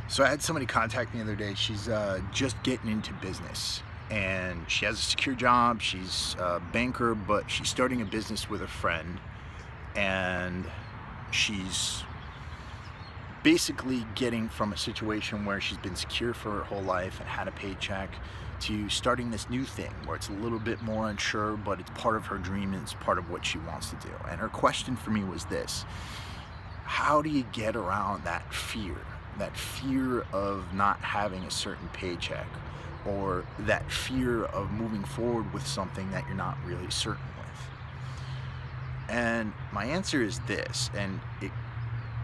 So I had somebody contact me the other day. She's just getting into business, and she has a secure job. She's a banker, but she's starting a business with a friend, and she's basically getting from a situation where she's been secure for her whole life and had a paycheck to starting this new thing where it's a little bit more unsure, but it's part of her dream and it's part of what she wants to do. And her question for me was this: how do you get around that fear? That fear of not having a certain paycheck, or that fear of moving forward with something that you're not really certain with. And my answer is this, and it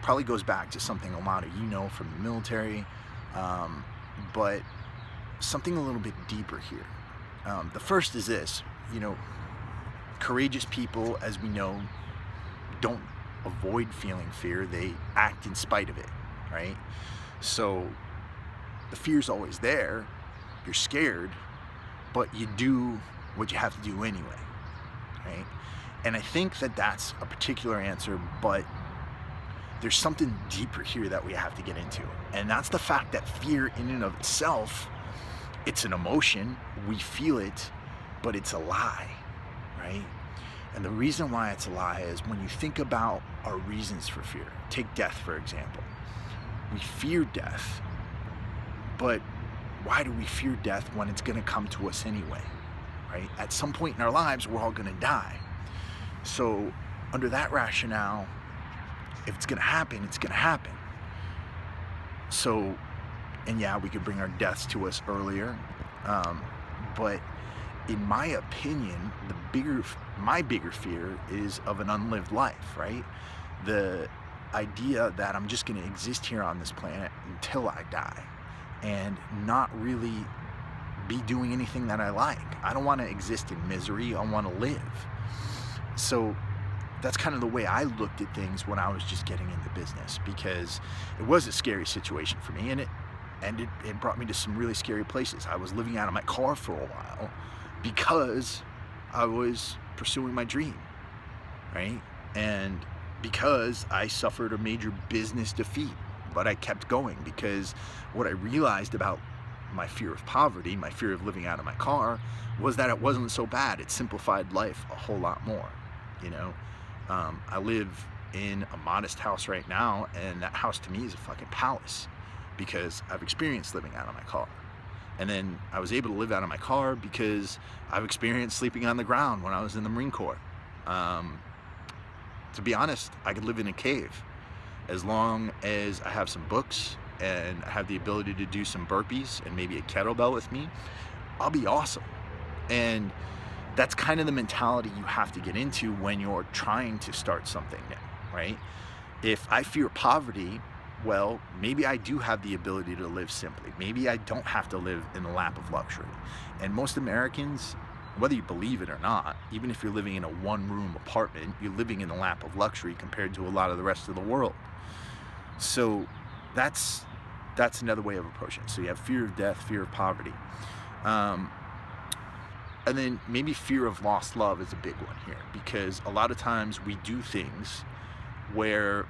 probably goes back to something a lot of you know from the military, um, but something a little bit deeper here. The first is this: you know, courageous people, as we know, don't avoid feeling fear, they act in spite of it, right? So the fear's always there, you're scared, but you do what you have to do anyway, right? And I think that that's a particular answer, but there's something deeper here that we have to get into. And that's the fact that fear in and of itself, it's an emotion, we feel it, but it's a lie, right? And the reason why it's a lie is when you think about our reasons for fear. Take death, for example. We fear death, but why do we fear death when it's going to come to us anyway, right? At some point in our lives, we're all going to die. So under that rationale, if it's going to happen, it's going to happen. So, and yeah, we could bring our deaths to us earlier, but in my opinion, my bigger fear is of an unlived life, right? The idea that I'm just going to exist here on this planet until I die and not really be doing anything that I like. I don't want to exist in misery. I want to live. So that's kind of the way I looked at things when I was just getting into business, because it was a scary situation for me, and it brought me to some really scary places. I was living out of my car for a while because I was pursuing my dream, right? And because I suffered a major business defeat, but I kept going because what I realized about my fear of poverty, my fear of living out of my car, was that it wasn't so bad. It simplified life a whole lot more, you know? I live in a modest house right now, and that house to me is a fucking palace because I've experienced living out of my car. And then I was able to live out of my car because I've experienced sleeping on the ground when I was in the Marine Corps. To be honest, I could live in a cave as long as I have some books and I have the ability to do some burpees and maybe a kettlebell with me. I'll be awesome. And that's kind of the mentality you have to get into when you're trying to start something new, right? If I fear poverty, well, maybe I do have the ability to live simply. Maybe I don't have to live in the lap of luxury. And most Americans, whether you believe it or not, even if you're living in a one-room apartment, you're living in the lap of luxury compared to a lot of the rest of the world. So that's another way of approaching it. So you have fear of death, fear of poverty. And then maybe fear of lost love is a big one here, because a lot of times we do things where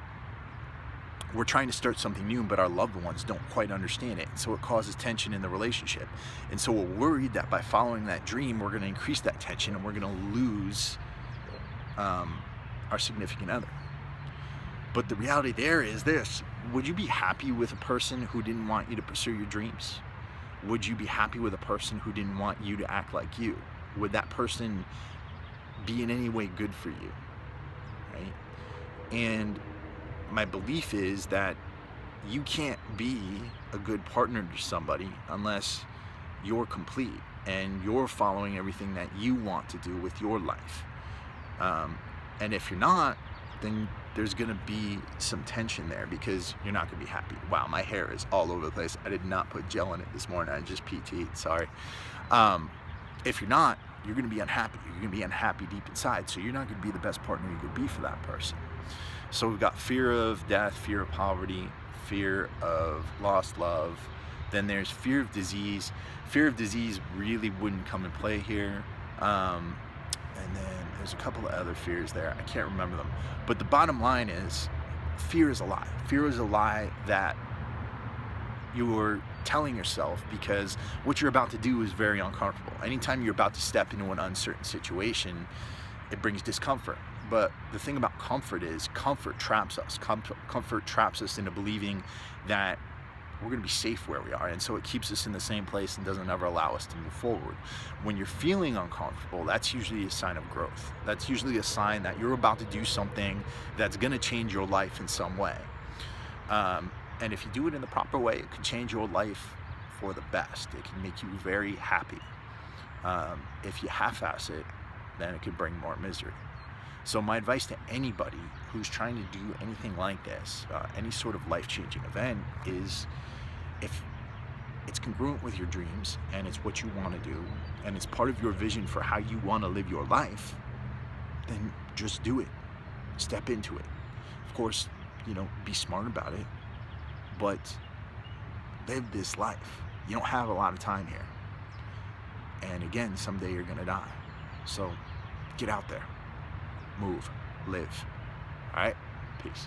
we're trying to start something new, but our loved ones don't quite understand it. So it causes tension in the relationship. And so we're worried that by following that dream, we're going to increase that tension and we're going to lose our significant other. But the reality there is this: would you be happy with a person who didn't want you to pursue your dreams? Would you be happy with a person who didn't want you to act like you? Would that person be in any way good for you, right? And my belief is that you can't be a good partner to somebody unless you're complete and you're following everything that you want to do with your life. And if you're not, then there's gonna be some tension there because you're not gonna be happy. Wow, my hair is all over the place. I did not put gel in it this morning. I just PT'd, sorry. If you're not, you're gonna be unhappy. You're gonna be unhappy deep inside. So you're not gonna be the best partner you could be for that person. So we've got fear of death, fear of poverty, fear of lost love. Then there's fear of disease. Fear of disease really wouldn't come in play here. And then there's a couple of other fears there. I can't remember them. But the bottom line is, fear is a lie. Fear is a lie that you're telling yourself, because what you're about to do is very uncomfortable. Anytime you're about to step into an uncertain situation, it brings discomfort. But the thing about comfort is comfort traps us. Comfort traps us into believing that we're going to be safe where we are, and so it keeps us in the same place and doesn't ever allow us to move forward. When you're feeling uncomfortable, that's usually a sign of growth. That's usually a sign that you're about to do something that's going to change your life in some way. And if you do it in the proper way, it can change your life for the best. It can make you very happy. If you half-ass it, then it could bring more misery. So my advice to anybody who's trying to do anything like this, any sort of life-changing event, is if it's congruent with your dreams and it's what you want to do and it's part of your vision for how you want to live your life, then just do it. Step into it. Of course, be smart about it, but live this life. You don't have a lot of time here. And again, someday you're gonna die. So get out there, move, live. All right? Peace.